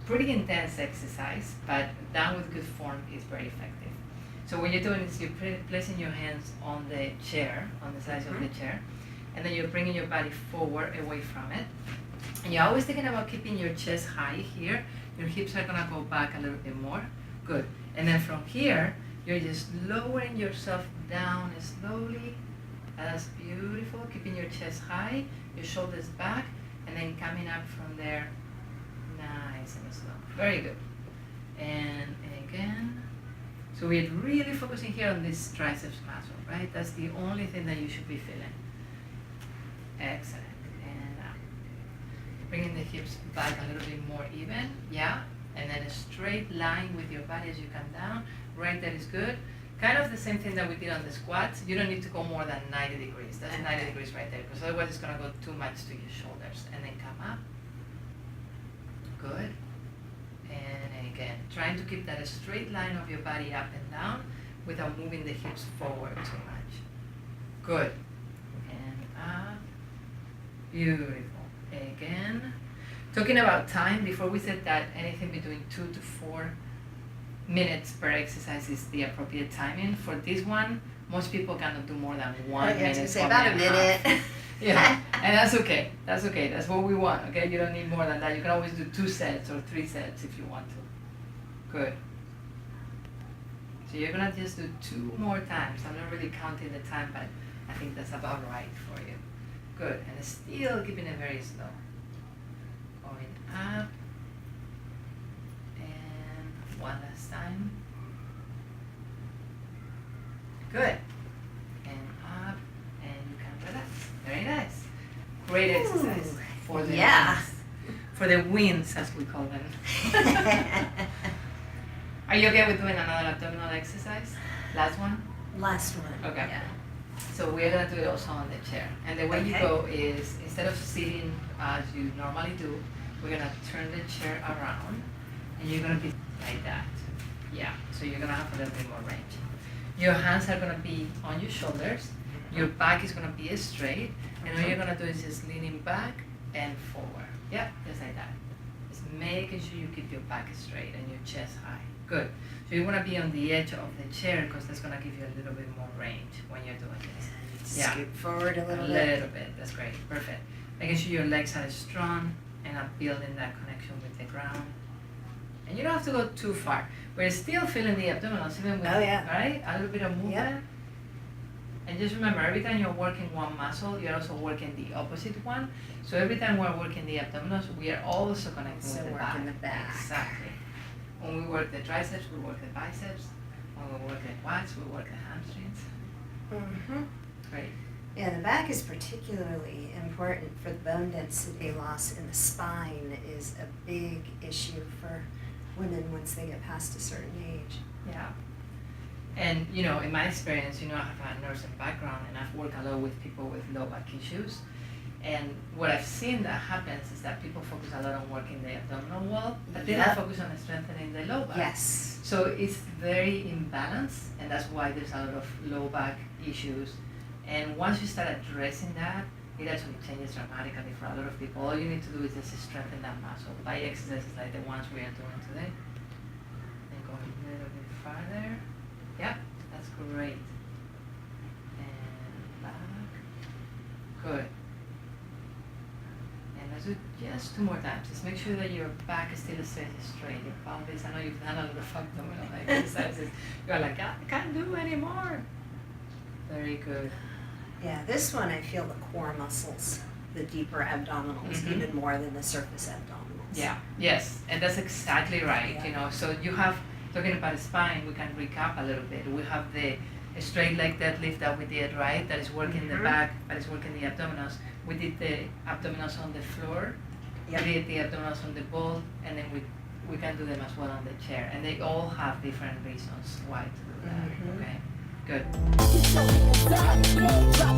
pretty intense exercise, but done with good form is very effective. So what you're doing is you're placing your hands on the chair, on the sides of the chair, and then you're bringing your body forward away from it. And you're always thinking about keeping your chest high here. Your hips are gonna go back a little bit more. Good. And then from here, you're just lowering yourself down slowly. That's beautiful. Keeping your chest high, your shoulders back, and then coming up from there, nice and slow. Very good. And again. So we're really focusing here on this triceps muscle, right? That's the only thing that you should be feeling. Excellent. And up. Bringing the hips back a little bit more even, yeah? And then a straight line with your body as you come down. Right there is good. Kind of the same thing that we did on the squats. You don't need to go more than 90 degrees. That's 90 degrees right there, because otherwise it's gonna go too much to your shoulders. And then come up. Good. And again, trying to keep that straight line of your body up and down without moving the hips forward too much. Good. And up. Beautiful. Again. Talking about time, before we said that anything between 2 to 4 minutes per exercise is the appropriate timing. For this one, most people cannot do more than 1 minute. To say about a minute. Yeah, and that's okay. That's okay. That's what we want. Okay, you don't need more than that. You can always do 2 sets or 3 sets if you want to. Good. So you're gonna just do 2 more times. I'm not really counting the time, but I think that's about right for you. Good, and still keeping it very slow. Going up. And one last time. Good. And up, and you can relax. Very nice. Great exercise. Ooh, for the yeah. wins. For the wins, as we call them. Are you okay with doing another abdominal exercise? Last one? Last one. Okay. Yeah. So we're gonna do it also on the chair. And the way you Okay. go is, instead of sitting as you normally do, we're gonna turn the chair around, and you're gonna be like that. Yeah, so you're gonna have a little bit more range. Your hands are gonna be on your shoulders, your back is gonna be straight, and all you're gonna do is just leaning back and forward. Yeah, just like that. Just making sure you keep your back straight and your chest high. Good. So you wanna be on the edge of the chair, because that's gonna give you a little bit more range when you're doing this. Yeah. Scoot forward a A little bit. little bit, that's great, perfect. Making sure your legs are strong and are building that connection with the ground. And you don't have to go too far. We're still feeling the abdominals, even with, Oh, yeah. right? A little bit of movement. Yep. And just remember, every time you're working one muscle, you're also working the opposite one. So every time we're working the abdominals, we are also connecting So with the working back. the back. Exactly. When we work the triceps, we work the biceps. When we work the quads, we work the hamstrings. Mm-hmm. Great. Yeah, the back is particularly important for the bone density loss in the spine is a big issue for women once they get past a certain age. Yeah. And, you know, in my experience, you know, I have a nursing background and I've worked a lot with people with low back issues. And what I've seen that happens is that people focus a lot on working the abdominal wall, but they don't Yep. focus on strengthening the low back. Yes. So it's very imbalanced, and that's why there's a lot of low back issues. And once you start addressing that, it actually changes dramatically for a lot of people. All you need to do is just strengthen that muscle by exercises like the ones we are doing today. And go a little bit farther. Yeah, that's great. And back. Good. And let's do just 2 more times. Just make sure that your back is still straight. Your pelvis. I know you've done a lot of abdominal exercises. You're like, I can't do anymore. Very good. Yeah, this one I feel the core muscles, the deeper abdominals, Mhm. even more than the surface abdominals. Yeah, yes, and that's exactly right, Yeah. you know, so you have, talking about spine, we can recap a little bit. We have the straight leg deadlift that we did, right, that is working the Mhm. back, that is working the abdominals. We did the abdominals on the floor, Yep. we did the abdominals on the ball, and then we can do them as well on the chair, and they all have different reasons why to do that, Mhm. okay, good. Show me inside, yeah, drop